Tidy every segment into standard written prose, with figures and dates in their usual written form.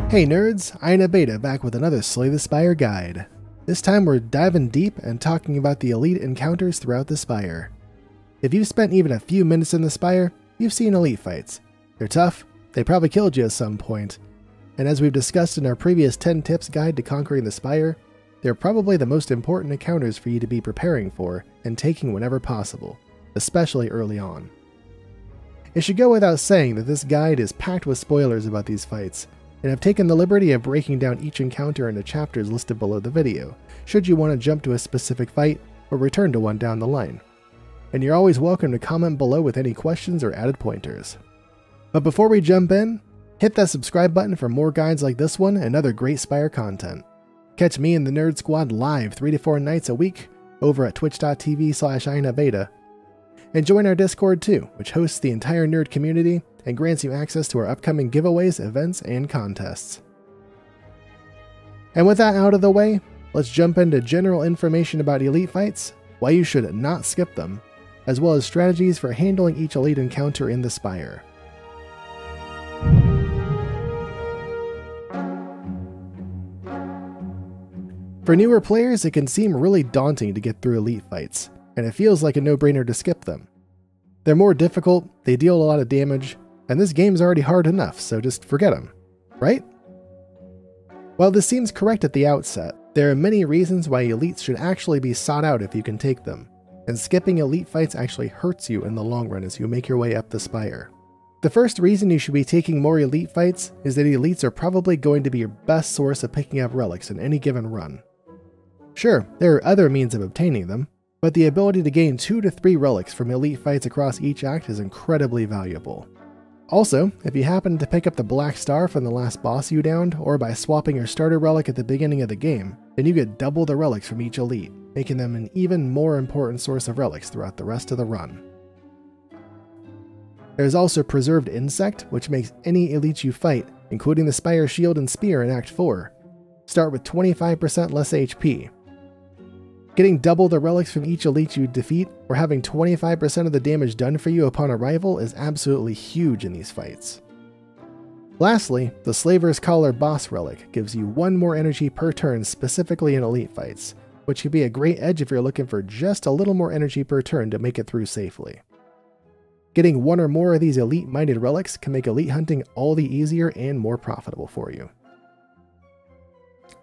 Hey nerds, Ina Beta back with another Slay the Spire guide. This time we're diving deep and talking about the elite encounters throughout the Spire. If you've spent even a few minutes in the Spire, you've seen elite fights. They're tough, they probably killed you at some point, and as we've discussed in our previous 10 tips guide to conquering the Spire, they're probably the most important encounters for you to be preparing for and taking whenever possible, especially early on. It should go without saying that this guide is packed with spoilers about these fights, and I've taken the liberty of breaking down each encounter into chapters listed below the video, should you want to jump to a specific fight or return to one down the line. And you're always welcome to comment below with any questions or added pointers. But before we jump in, hit that subscribe button for more guides like this one and other great Spire content. Catch me and the Nerd Squad live 3 to 4 nights a week over at twitch.tv/InaBeta. And join our Discord too, which hosts the entire nerd community and grants you access to our upcoming giveaways, events, and contests. And with that out of the way, let's jump into general information about elite fights, why you should not skip them, as well as strategies for handling each elite encounter in the Spire. For newer players, it can seem really daunting to get through elite fights, and it feels like a no-brainer to skip them. They're more difficult, they deal a lot of damage, and this game's already hard enough, so just forget them, right? While this seems correct at the outset, there are many reasons why elites should actually be sought out if you can take them, and skipping elite fights actually hurts you in the long run as you make your way up the Spire. The first reason you should be taking more elite fights is that elites are probably going to be your best source of picking up relics in any given run. Sure, there are other means of obtaining them, but the ability to gain 2 to 3 relics from elite fights across each act is incredibly valuable. Also, if you happen to pick up the Black Star from the last boss you downed, or by swapping your starter relic at the beginning of the game, then you get double the relics from each elite, making them an even more important source of relics throughout the rest of the run. There's also Preserved Insect, which makes any elite you fight, including the Spire Shield and Spear in Act 4, start with 25% less HP. Getting double the relics from each elite you defeat, or having 25% of the damage done for you upon arrival is absolutely huge in these fights. Lastly, the Slaver's Collar boss relic gives you 1 more energy per turn specifically in elite fights, which could be a great edge if you're looking for just a little more energy per turn to make it through safely. Getting 1 or more of these elite-minded relics can make elite hunting all the easier and more profitable for you.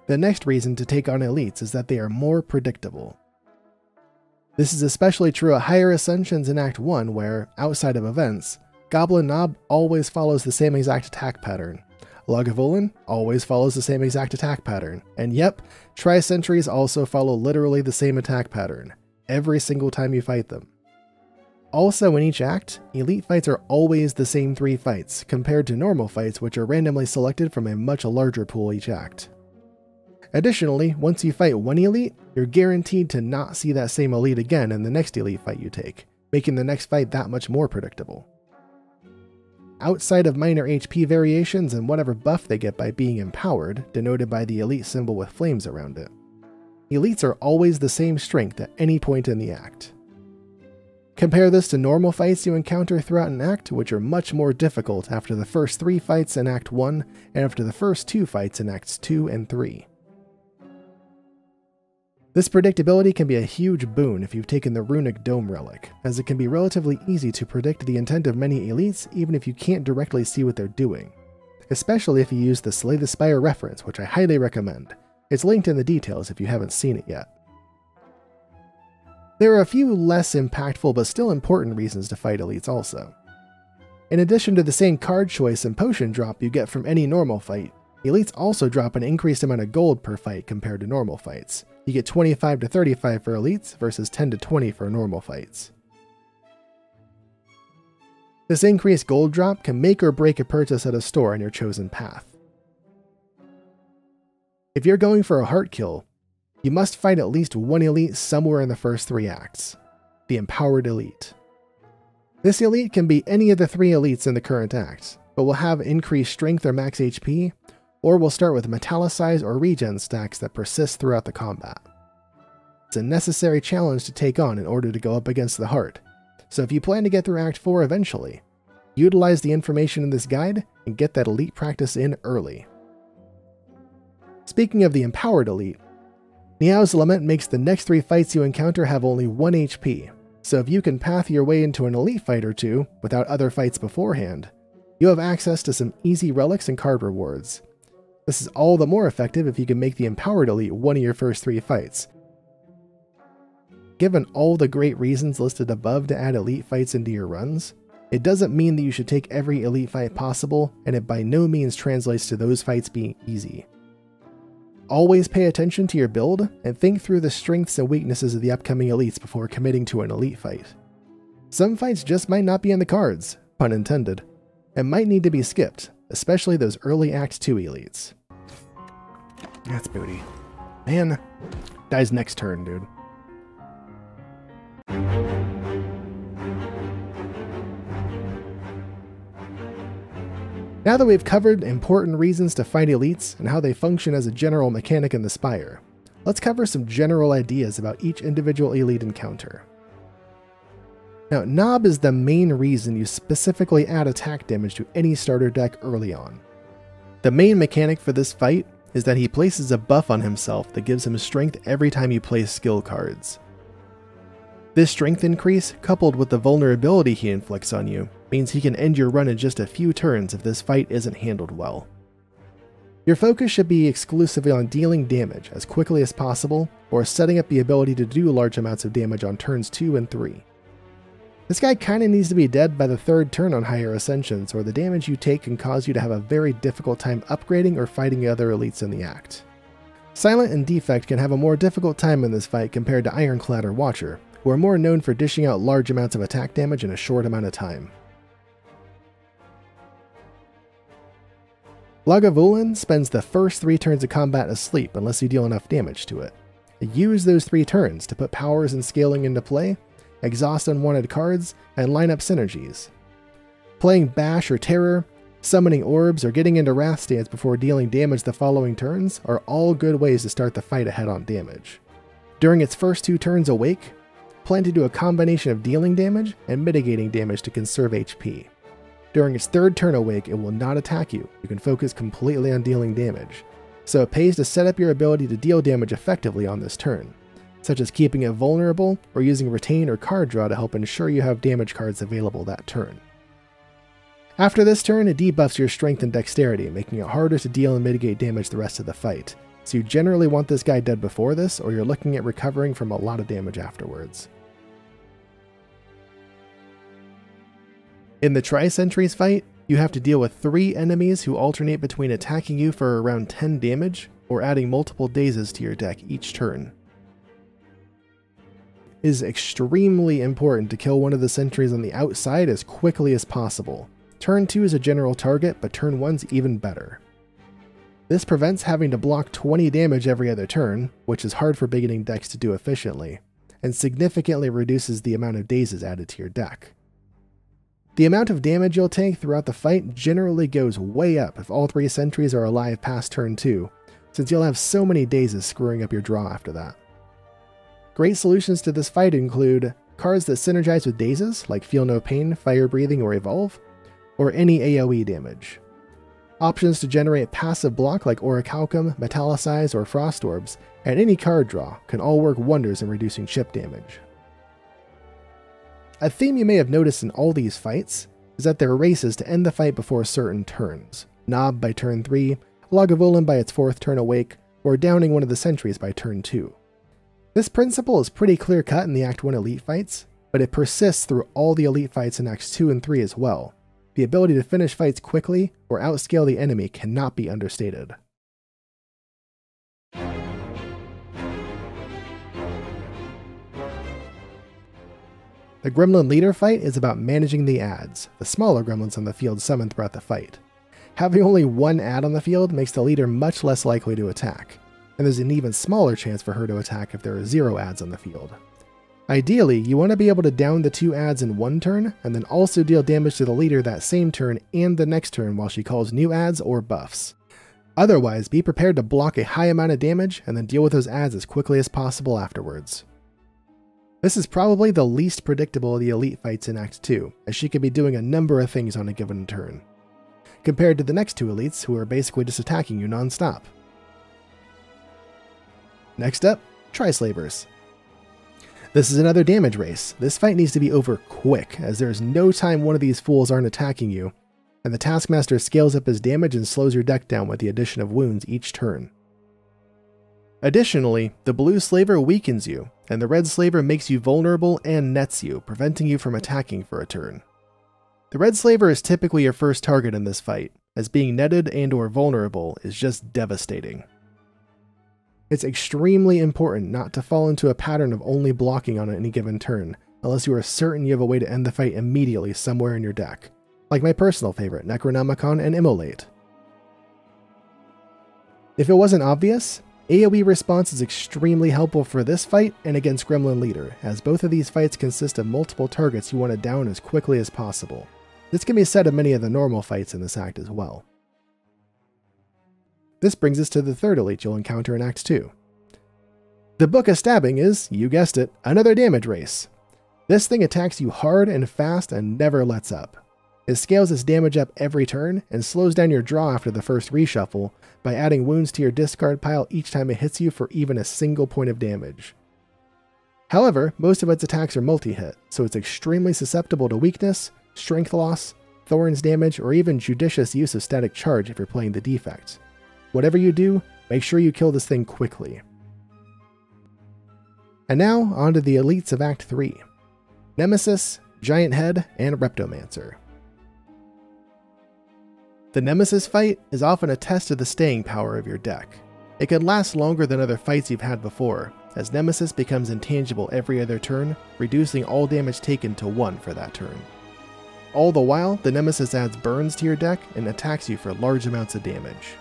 The next reason to take on elites is that they are more predictable. This is especially true at higher ascensions in Act 1 where, outside of events, Goblin Knob always follows the same exact attack pattern, Lagavulin always follows the same exact attack pattern, and yep, Tri-Sentries also follow literally the same attack pattern, every single time you fight them. Also in each act, elite fights are always the same 3 fights, compared to normal fights which are randomly selected from a much larger pool each act. Additionally, once you fight one elite, you're guaranteed to not see that same elite again in the next elite fight you take, making the next fight that much more predictable. Outside of minor HP variations and whatever buff they get by being empowered, denoted by the elite symbol with flames around it, elites are always the same strength at any point in the act. Compare this to normal fights you encounter throughout an act, which are much more difficult after the first 3 fights in Act 1 and after the first 2 fights in Acts 2 and 3. This predictability can be a huge boon if you've taken the Runic Dome relic, as it can be relatively easy to predict the intent of many elites even if you can't directly see what they're doing, especially if you use the Slay the Spire reference, which I highly recommend. It's linked in the details if you haven't seen it yet. There are a few less impactful but still important reasons to fight elites also. In addition to the same card choice and potion drop you get from any normal fight, elites also drop an increased amount of gold per fight compared to normal fights. You get 25 to 35 for elites versus 10 to 20 for normal fights. This increased gold drop can make or break a purchase at a store in your chosen path. If you're going for a heart kill, you must fight at least 1 elite somewhere in the first 3 acts, the Empowered Elite. This elite can be any of the 3 elites in the current act, but will have increased strength or max HP, or will start with metallicize or regen stacks that persist throughout the combat. It's a necessary challenge to take on in order to go up against the heart, so if you plan to get through Act 4 eventually, utilize the information in this guide and get that elite practice in early. Speaking of the Empowered Elite, Niao's Lament makes the next 3 fights you encounter have only 1 HP, so if you can path your way into an elite fight or 2 without other fights beforehand, you have access to some easy relics and card rewards. This is all the more effective if you can make the Empowered Elite one of your first 3 fights. Given all the great reasons listed above to add elite fights into your runs, it doesn't mean that you should take every elite fight possible, and it by no means translates to those fights being easy. Always pay attention to your build and think through the strengths and weaknesses of the upcoming elites before committing to an elite fight. Some fights just might not be in the cards, pun intended, and might need to be skipped, especially those early Act 2 elites. That's booty. Man, dies next turn, dude. Now that we've covered important reasons to fight elites and how they function as a general mechanic in the Spire, let's cover some general ideas about each individual elite encounter. Now, Nob is the main reason you specifically add attack damage to any starter deck early on. The main mechanic for this fight is that he places a buff on himself that gives him strength every time you play skill cards. This strength increase, coupled with the vulnerability he inflicts on you, means he can end your run in just a few turns if this fight isn't handled well. Your focus should be exclusively on dealing damage as quickly as possible, or setting up the ability to do large amounts of damage on turns 2 and 3. This guy kinda needs to be dead by the 3rd turn on higher ascensions, or the damage you take can cause you to have a very difficult time upgrading or fighting other elites in the act. Silent and Defect can have a more difficult time in this fight compared to Ironclad or Watcher, who are more known for dishing out large amounts of attack damage in a short amount of time. Lagavulin spends the first 3 turns of combat asleep unless you deal enough damage to it. Use those 3 turns to put powers and scaling into play, exhaust unwanted cards, and line up synergies. Playing Bash or Terror, summoning orbs, or getting into Wrath stance before dealing damage the following turns are all good ways to start the fight ahead on damage. During its first 2 turns awake, plan to do a combination of dealing damage and mitigating damage to conserve HP. During its 3rd turn awake, it will not attack you. You can focus completely on dealing damage, so it pays to set up your ability to deal damage effectively on this turn, such as keeping it vulnerable or using retain or card draw to help ensure you have damage cards available that turn. After this turn, it debuffs your strength and dexterity, making it harder to deal and mitigate damage the rest of the fight, so you generally want this guy dead before this, or you're looking at recovering from a lot of damage afterwards. In the Tri-Sentries fight, you have to deal with 3 enemies who alternate between attacking you for around 10 damage, or adding multiple dazes to your deck each turn. It is extremely important to kill one of the sentries on the outside as quickly as possible. Turn 2 is a general target, but turn 1's even better. This prevents having to block 20 damage every other turn, which is hard for beginning decks to do efficiently, and significantly reduces the amount of dazes added to your deck. The amount of damage you'll take throughout the fight generally goes way up if all 3 sentries are alive past turn 2, since you'll have so many dazes screwing up your draw after that. Great solutions to this fight include cards that synergize with dazes, like Feel No Pain, Fire Breathing, or Evolve, or any AoE damage. Options to generate passive block like Orichalcum, Metallicize, or Frost Orbs, and any card draw can all work wonders in reducing chip damage. A theme you may have noticed in all these fights is that there are races to end the fight before certain turns. Nob by turn 3, Lagavulin by its 4th turn awake, or downing one of the sentries by turn 2. This principle is pretty clear cut in the Act 1 elite fights, but it persists through all the elite fights in Acts 2 and 3 as well. The ability to finish fights quickly or outscale the enemy cannot be understated. The Gremlin Leader fight is about managing the adds, the smaller gremlins on the field summoned throughout the fight. Having only 1 add on the field makes the leader much less likely to attack, and there's an even smaller chance for her to attack if there are 0 adds on the field. Ideally, you want to be able to down the 2 adds in 1 turn, and then also deal damage to the leader that same turn and the next turn while she calls new adds or buffs. Otherwise, be prepared to block a high amount of damage and then deal with those adds as quickly as possible afterwards. This is probably the least predictable of the elite fights in Act 2, as she can be doing a number of things on a given turn, compared to the next 2 elites who are basically just attacking you non-stop. Next up, Tri-Slavers. This is another damage race. This fight needs to be over quick, as there is no time one of these fools aren't attacking you, and the Taskmaster scales up his damage and slows your deck down with the addition of wounds each turn. Additionally, the blue slaver weakens you, and the red slaver makes you vulnerable and nets you, preventing you from attacking for a turn. The red slaver is typically your first target in this fight, as being netted and or vulnerable is just devastating. It's extremely important not to fall into a pattern of only blocking on any given turn, unless you are certain you have a way to end the fight immediately somewhere in your deck, like my personal favorite, Necronomicon and Immolate. If it wasn't obvious, AoE response is extremely helpful for this fight and against Gremlin Leader, as both of these fights consist of multiple targets you want to down as quickly as possible. This can be said of many of the normal fights in this act as well. This brings us to the third elite you'll encounter in Act 2. The Book of Stabbing is, you guessed it, another damage race. This thing attacks you hard and fast and never lets up. It scales its damage up every turn and slows down your draw after the first reshuffle by adding wounds to your discard pile each time it hits you for even a single point of damage. However, most of its attacks are multi-hit, so it's extremely susceptible to weakness, strength loss, thorns damage, or even judicious use of static charge if you're playing the defect. Whatever you do, make sure you kill this thing quickly. And now, on to the elites of Act 3. Nemesis, Giant Head, and Reptomancer. The Nemesis fight is often a test of the staying power of your deck. It can last longer than other fights you've had before, as Nemesis becomes intangible every other turn, reducing all damage taken to 1 for that turn. All the while, the Nemesis adds burns to your deck and attacks you for large amounts of damage.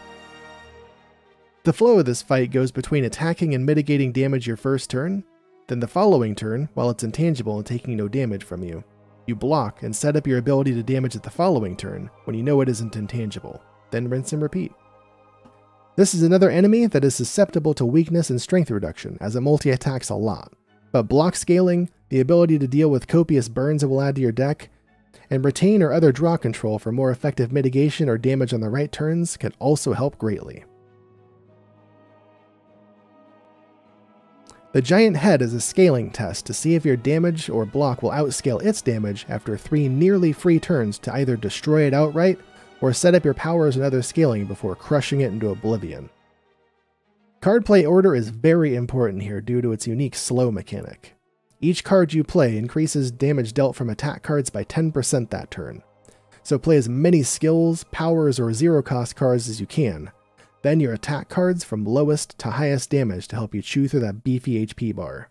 The flow of this fight goes between attacking and mitigating damage your first turn, then the following turn, while it's intangible and taking no damage from you, you block and set up your ability to damage at the following turn when you know it isn't intangible, then rinse and repeat. This is another enemy that is susceptible to weakness and strength reduction, as it multi-attacks a lot, but block scaling, the ability to deal with copious burns it will add to your deck, and retain or other draw control for more effective mitigation or damage on the right turns can also help greatly. The Giant Head is a scaling test to see if your damage or block will outscale its damage after 3 nearly free turns to either destroy it outright or set up your powers and other scaling before crushing it into oblivion. Card play order is very important here due to its unique slow mechanic. Each card you play increases damage dealt from attack cards by 10% that turn, so play as many skills, powers, or zero-cost cards as you can. Then your attack cards from lowest to highest damage to help you chew through that beefy HP bar.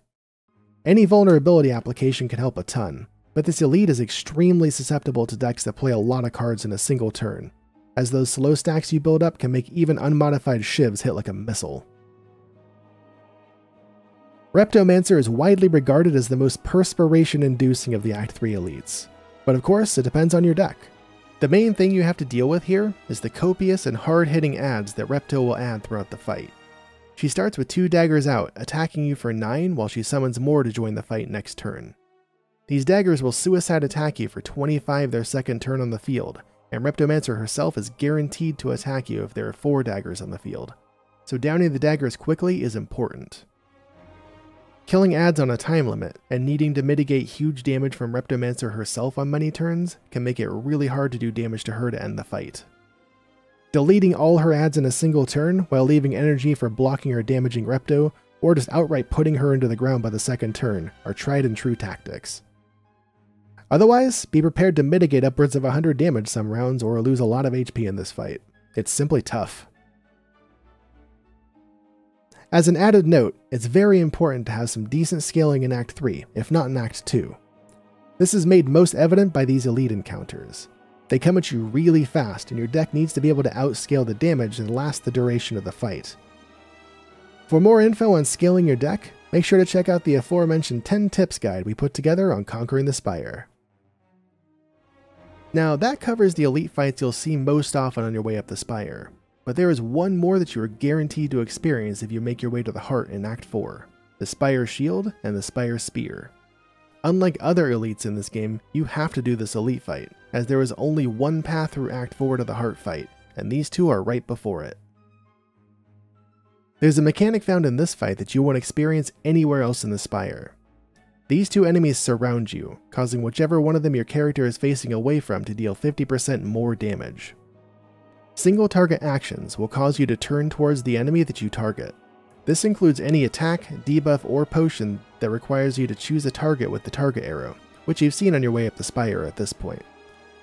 Any vulnerability application can help a ton, but this elite is extremely susceptible to decks that play a lot of cards in a single turn, as those slow stacks you build up can make even unmodified shivs hit like a missile. Reptomancer is widely regarded as the most perspiration-inducing of the Act 3 elites, but of course it depends on your deck. The main thing you have to deal with here is the copious and hard-hitting adds that Repto will add throughout the fight. She starts with 2 daggers out, attacking you for 9 while she summons more to join the fight next turn. These daggers will suicide attack you for 25 their second turn on the field, and Reptomancer herself is guaranteed to attack you if there are 4 daggers on the field, so downing the daggers quickly is important. Killing adds on a time limit, and needing to mitigate huge damage from Reptomancer herself on many turns can make it really hard to do damage to her to end the fight. Deleting all her adds in a single turn while leaving energy for blocking or damaging Repto, or just outright putting her into the ground by the second turn, are tried and true tactics. Otherwise, be prepared to mitigate upwards of 100 damage some rounds or lose a lot of HP in this fight. It's simply tough. As an added note, it's very important to have some decent scaling in Act 3, if not in Act 2. This is made most evident by these elite encounters. They come at you really fast, and your deck needs to be able to outscale the damage and last the duration of the fight. For more info on scaling your deck, make sure to check out the aforementioned 10 tips guide we put together on Conquering the Spire. Now that covers the elite fights you'll see most often on your way up the Spire. But there is one more that you are guaranteed to experience if you make your way to the heart in Act 4, the Spire Shield and the Spire Spear. Unlike other elites in this game, you have to do this elite fight, as there is only one path through Act 4 to the heart fight, and these two are right before it. There's a mechanic found in this fight that you won't experience anywhere else in the Spire. These two enemies surround you, causing whichever one of them your character is facing away from to deal 50% more damage. Single target actions will cause you to turn towards the enemy that you target. This includes any attack, debuff, or potion that requires you to choose a target with the target arrow, which you've seen on your way up the Spire at this point.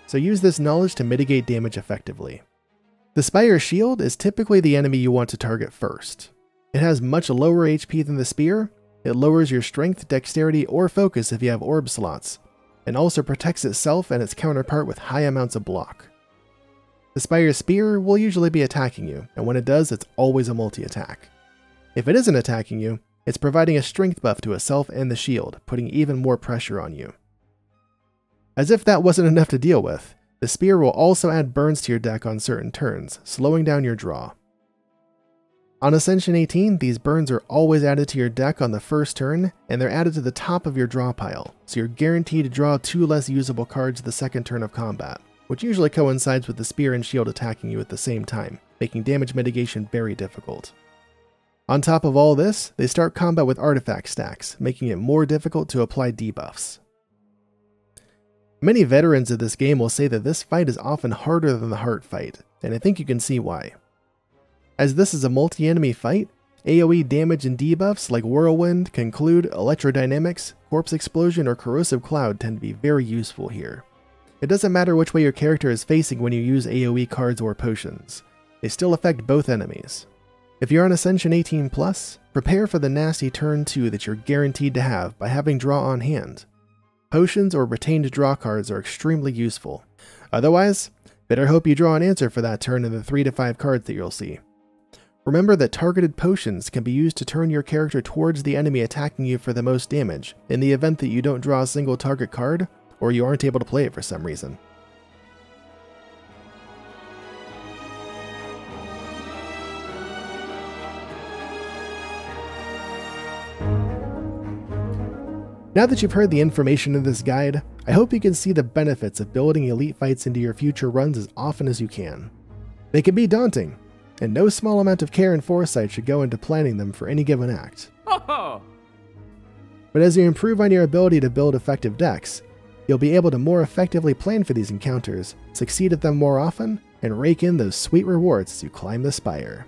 So use this knowledge to mitigate damage effectively. The Spire's shield is typically the enemy you want to target first. It has much lower HP than the spear, it lowers your strength, dexterity, or focus if you have orb slots, and also protects itself and its counterpart with high amounts of block. The Spire's spear will usually be attacking you, and when it does, it's always a multi-attack. If it isn't attacking you, it's providing a strength buff to itself and the shield, putting even more pressure on you. As if that wasn't enough to deal with, the spear will also add burns to your deck on certain turns, slowing down your draw. On Ascension 18, these burns are always added to your deck on the first turn, and they're added to the top of your draw pile, so you're guaranteed to draw 2 less usable cards the second turn of combat, which usually coincides with the spear and shield attacking you at the same time, making damage mitigation very difficult. On top of all this, they start combat with artifact stacks, making it more difficult to apply debuffs. Many veterans of this game will say that this fight is often harder than the heart fight, and I think you can see why. As this is a multi-enemy fight, AoE damage and debuffs like Whirlwind, Conclude, Electrodynamics, Corpse Explosion, or Corrosive Cloud tend to be very useful here. It doesn't matter which way your character is facing when you use AoE cards or potions. They still affect both enemies. If you're on Ascension 18+, prepare for the nasty turn 2 that you're guaranteed to have by having draw on hand. Potions or retained draw cards are extremely useful. Otherwise, better hope you draw an answer for that turn in the 3 to 5 cards that you'll see. Remember that targeted potions can be used to turn your character towards the enemy attacking you for the most damage, in the event that you don't draw a single target card, or you aren't able to play it for some reason. Now that you've heard the information in this guide, I hope you can see the benefits of building elite fights into your future runs as often as you can. They can be daunting, and no small amount of care and foresight should go into planning them for any given act. But as you improve on your ability to build effective decks, you'll be able to more effectively plan for these encounters, succeed at them more often, and rake in those sweet rewards as you climb the Spire.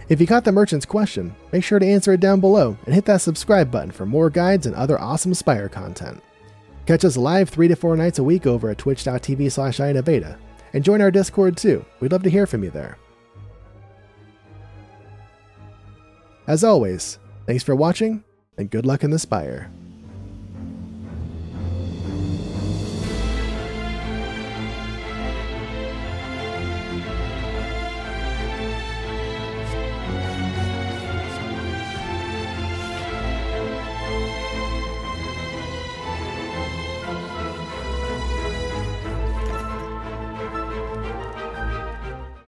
If you caught the merchant's question, make sure to answer it down below and hit that subscribe button for more guides and other awesome Spire content. Catch us live 3 to 4 nights a week over at twitch.tv/iinnovata, and join our Discord too. We'd love to hear from you there. As always, thanks for watching, and good luck in the Spire.